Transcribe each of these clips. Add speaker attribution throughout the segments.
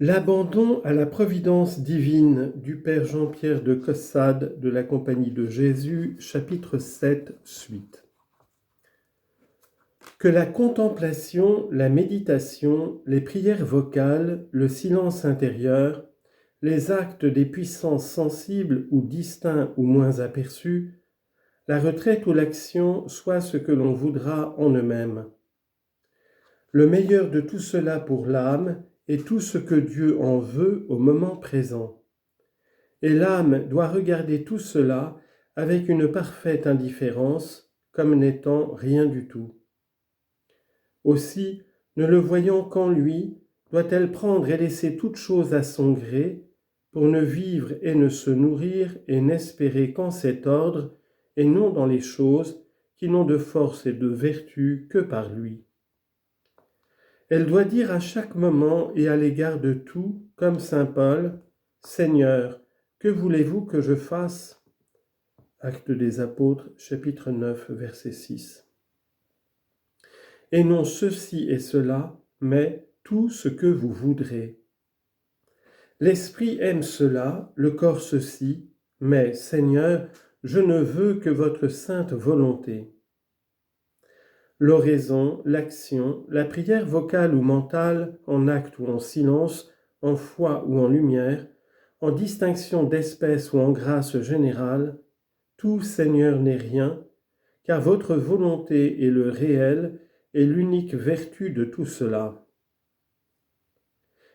Speaker 1: L'abandon à la providence divine du Père Jean-Pierre de Caussade de la Compagnie de Jésus, chapitre 7, suite. Que la contemplation, la méditation, les prières vocales, le silence intérieur, les actes des puissances sensibles ou distincts ou moins aperçus, la retraite ou l'action soient ce que l'on voudra en eux-mêmes. Le meilleur de tout cela pour l'âme est tout ce que Dieu en veut au moment présent. Et l'âme doit regarder tout cela avec une parfaite indifférence, comme n'étant rien du tout. Aussi, ne le voyant qu'en lui, doit-elle prendre et laisser toute chose à son gré, pour ne vivre et ne se nourrir et n'espérer qu'en cet ordre, et non dans les choses qui n'ont de force et de vertu que par lui. Elle doit dire à chaque moment et à l'égard de tout, comme saint Paul, « Seigneur, que voulez-vous que je fasse ?» Actes des Apôtres, chapitre 9, verset 6. Et non ceci et cela, mais tout ce que vous voudrez. L'esprit aime cela, le corps ceci, mais, Seigneur, je ne veux que votre sainte volonté. L'oraison, l'action, la prière vocale ou mentale, en acte ou en silence, en foi ou en lumière, en distinction d'espèce ou en grâce générale, tout, Seigneur, n'est rien, car votre volonté est le réel et l'unique vertu de tout cela.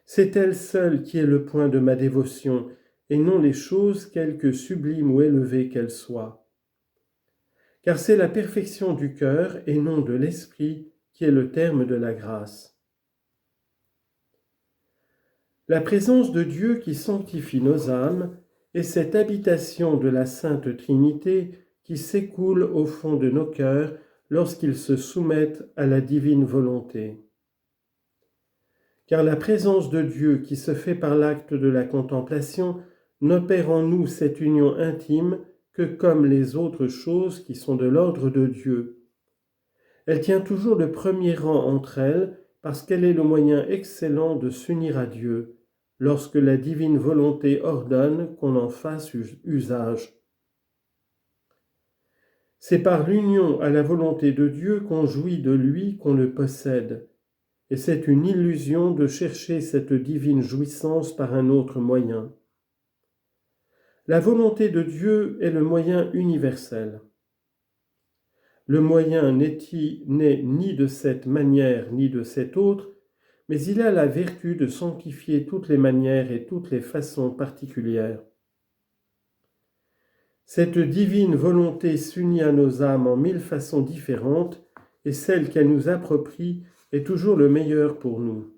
Speaker 1: C'est elle seule qui est le point de ma dévotion, et non les choses quelque sublimes ou élevées qu'elles soient. Car c'est la perfection du cœur et non de l'esprit qui est le terme de la grâce. La présence de Dieu qui sanctifie nos âmes est cette habitation de la Sainte Trinité qui s'écoule au fond de nos cœurs lorsqu'ils se soumettent à la divine volonté. Car la présence de Dieu qui se fait par l'acte de la contemplation n'opère en nous cette union intime que comme les autres choses qui sont de l'ordre de Dieu. Elle tient toujours le premier rang entre elles parce qu'elle est le moyen excellent de s'unir à Dieu, lorsque la divine volonté ordonne qu'on en fasse usage. C'est par l'union à la volonté de Dieu qu'on jouit de lui, qu'on le possède, et c'est une illusion de chercher cette divine jouissance par un autre moyen. La volonté de Dieu est le moyen universel. Le moyen n'est ni de cette manière ni de cette autre, mais il a la vertu de sanctifier toutes les manières et toutes les façons particulières. Cette divine volonté s'unit à nos âmes en 1000 façons différentes, et celle qu'elle nous approprie est toujours le meilleur pour nous.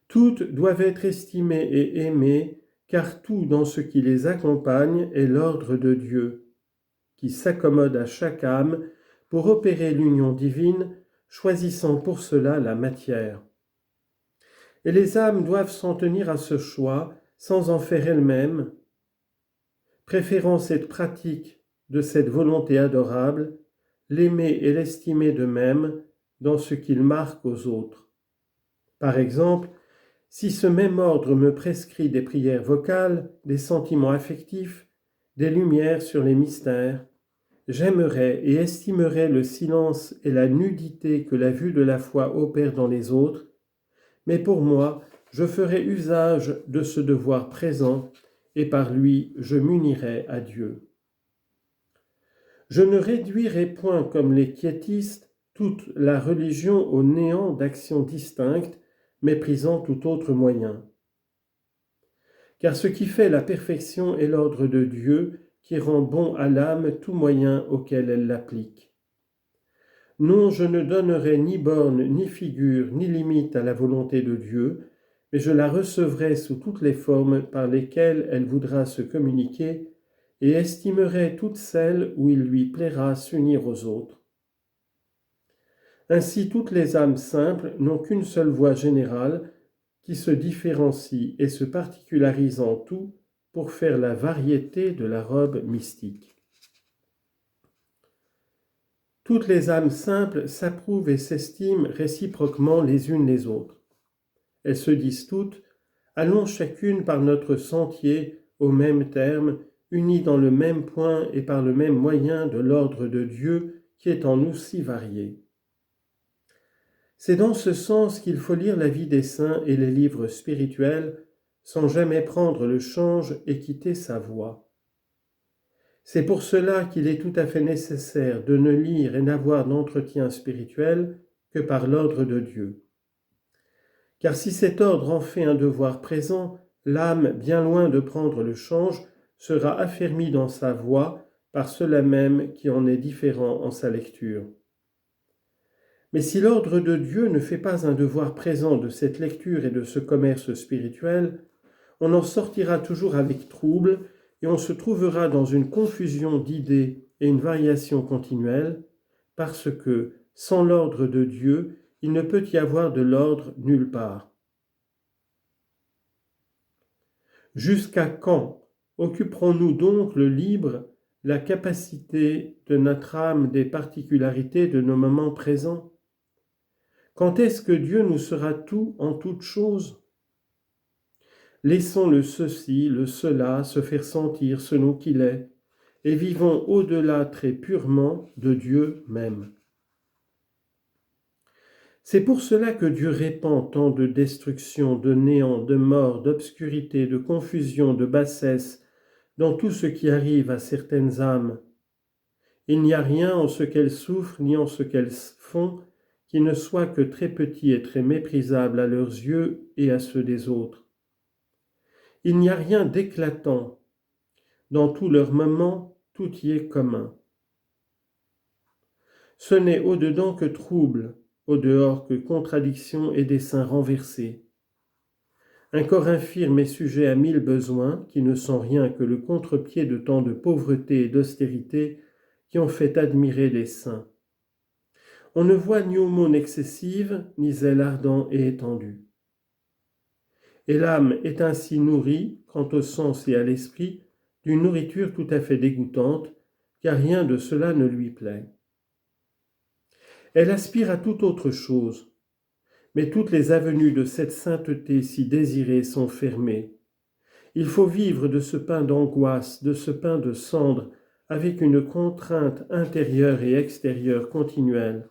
Speaker 1: Toutes doivent être estimées et aimées, car tout dans ce qui les accompagne est l'ordre de Dieu, qui s'accommode à chaque âme pour opérer l'union divine, choisissant pour cela la matière. Et les âmes doivent s'en tenir à ce choix sans en faire elles-mêmes, préférant cette pratique de cette volonté adorable, l'aimer et l'estimer d'eux-mêmes dans ce qu'ils marquent aux autres. Par exemple, si ce même ordre me prescrit des prières vocales, des sentiments affectifs, des lumières sur les mystères, j'aimerais et estimerais le silence et la nudité que la vue de la foi opère dans les autres, mais pour moi, je ferai usage de ce devoir présent et par lui je m'unirai à Dieu. Je ne réduirai point comme les quiétistes toute la religion au néant d'actions distinctes, méprisant tout autre moyen. Car ce qui fait la perfection est l'ordre de Dieu qui rend bon à l'âme tout moyen auquel elle l'applique. Non, je ne donnerai ni borne, ni figure, ni limite à la volonté de Dieu, mais je la recevrai sous toutes les formes par lesquelles elle voudra se communiquer et estimerai toutes celles où il lui plaira s'unir aux autres. Ainsi, toutes les âmes simples n'ont qu'une seule voie générale qui se différencie et se particularise en tout pour faire la variété de la robe mystique. Toutes les âmes simples s'approuvent et s'estiment réciproquement les unes les autres. elles se disent toutes, allons chacune par notre sentier au même terme, unies dans le même point et par le même moyen de l'ordre de Dieu qui est en nous si varié. C'est dans ce sens qu'il faut lire la vie des saints et les livres spirituels sans jamais prendre le change et quitter sa voie. C'est pour cela qu'il est tout à fait nécessaire de ne lire et n'avoir d'entretien spirituel que par l'ordre de Dieu. Car si cet ordre en fait un devoir présent, l'âme, bien loin de prendre le change, sera affermie dans sa voie par cela même qui en est différent en sa lecture. Mais si l'ordre de Dieu ne fait pas un devoir présent de cette lecture et de ce commerce spirituel, on en sortira toujours avec trouble et on se trouvera dans une confusion d'idées et une variation continuelle, parce que, sans l'ordre de Dieu, il ne peut y avoir de l'ordre nulle part. Jusqu'à quand occuperons-nous donc le libre, la capacité de notre âme des particularités de nos moments présents? Quand est-ce que Dieu nous sera tout en toutes choses? Laissons le ceci, le cela se faire sentir selon qu'il est, et vivons au-delà très purement de Dieu même. C'est pour cela que Dieu répand tant de destruction, de néant, de mort, d'obscurité, de confusion, de bassesse dans tout ce qui arrive à certaines âmes. Il n'y a rien en ce qu'elles souffrent ni en ce qu'elles font qui ne soit que très petit et très méprisable à leurs yeux et à ceux des autres. Il n'y a rien d'éclatant. Dans tous leurs moments, tout y est commun. Ce n'est au-dedans que trouble, au-dehors que contradiction et dessein renversés. Un corps infirme est sujet à 1000 besoins qui ne sont rien que le contre-pied de tant de pauvreté et d'austérité qui ont fait admirer les saints. On ne voit ni aumône excessive, ni zèle ardent et étendu. Et l'âme est ainsi nourrie, quant au sens et à l'esprit, d'une nourriture tout à fait dégoûtante, car rien de cela ne lui plaît. Elle aspire à toute autre chose, mais toutes les avenues de cette sainteté si désirée sont fermées. Il faut vivre de ce pain d'angoisse, de ce pain de cendre, avec une contrainte intérieure et extérieure continuelle.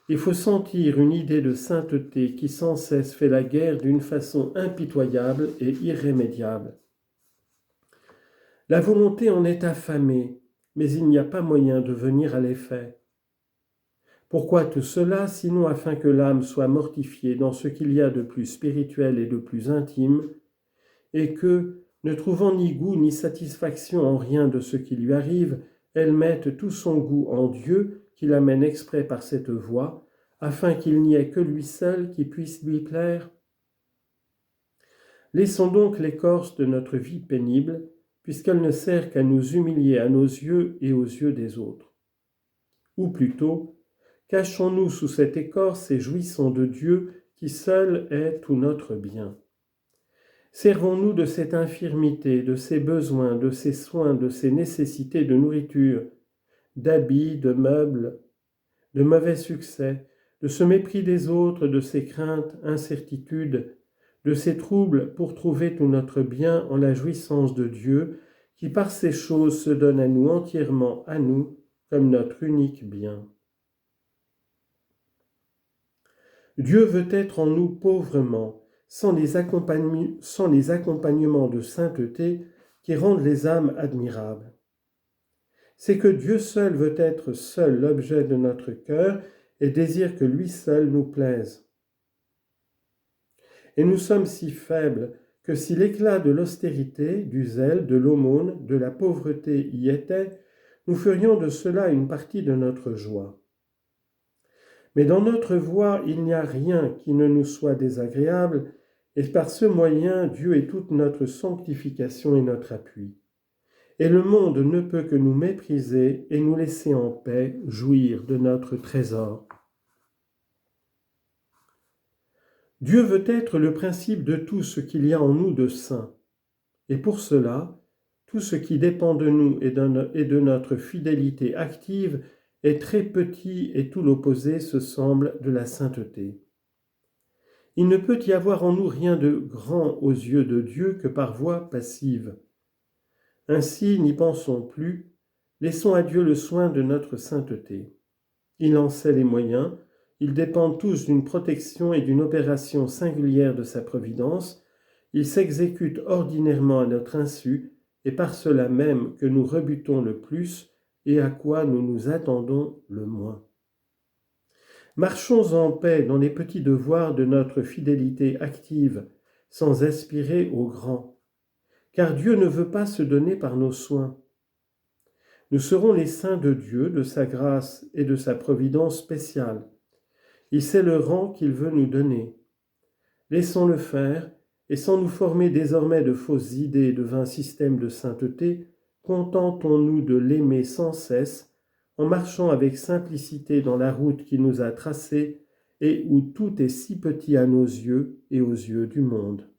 Speaker 1: Il faut sentir une idée de sainteté qui sans cesse fait la guerre d'une façon impitoyable et irrémédiable. La volonté en est affamée, mais il n'y a pas moyen de venir à l'effet. Pourquoi tout cela, sinon afin que l'âme soit mortifiée dans ce qu'il y a de plus spirituel et de plus intime, et que, ne trouvant ni goût ni satisfaction en rien de ce qui lui arrive, elle mette tout son goût en Dieu qui l'amène exprès par cette voie, afin qu'il n'y ait que lui seul qui puisse lui plaire? Laissons donc l'écorce de notre vie pénible, puisqu'elle ne sert qu'à nous humilier à nos yeux et aux yeux des autres. Ou plutôt, cachons-nous sous cette écorce et jouissons de Dieu qui seul est tout notre bien. Servons-nous de cette infirmité, de ces besoins, de ces soins, de ces nécessités de nourriture, d'habits, de meubles, de mauvais succès, de ce mépris des autres, de ces craintes, incertitudes, de ces troubles pour trouver tout notre bien en la jouissance de Dieu, qui par ces choses se donne à nous entièrement à nous comme notre unique bien. Dieu veut être en nous pauvrement, sans les accompagnements de sainteté qui rendent les âmes admirables. C'est que Dieu seul veut être seul l'objet de notre cœur et désire que lui seul nous plaise. Et nous sommes si faibles que si l'éclat de l'austérité, du zèle, de l'aumône, de la pauvreté y était, nous ferions de cela une partie de notre joie. Mais dans notre voie, il n'y a rien qui ne nous soit désagréable, et par ce moyen, Dieu est toute notre sanctification et notre appui. Et le monde ne peut que nous mépriser et nous laisser en paix jouir de notre trésor. Dieu veut être le principe de tout ce qu'il y a en nous de saint. Et pour cela, tout ce qui dépend de nous et de notre fidélité active est très petit et tout l'opposé se semble de la sainteté. Il ne peut y avoir en nous rien de grand aux yeux de Dieu que par voie passive. Ainsi, n'y pensons plus, laissons à Dieu le soin de notre sainteté. Il en sait les moyens, ils dépendent tous d'une protection et d'une opération singulière de sa providence, ils s'exécutent ordinairement à notre insu, et par cela même que nous rebutons le plus et à quoi nous nous attendons le moins. Marchons en paix dans les petits devoirs de notre fidélité active, sans aspirer au grand, car Dieu ne veut pas se donner par nos soins. Nous serons les saints de Dieu, de sa grâce et de sa providence spéciale. Il sait le rang qu'il veut nous donner. Laissons-le faire, et sans nous former désormais de fausses idées et de vains systèmes de sainteté, contentons-nous de l'aimer sans cesse, en marchant avec simplicité dans la route qu'il nous a tracée et où tout est si petit à nos yeux et aux yeux du monde.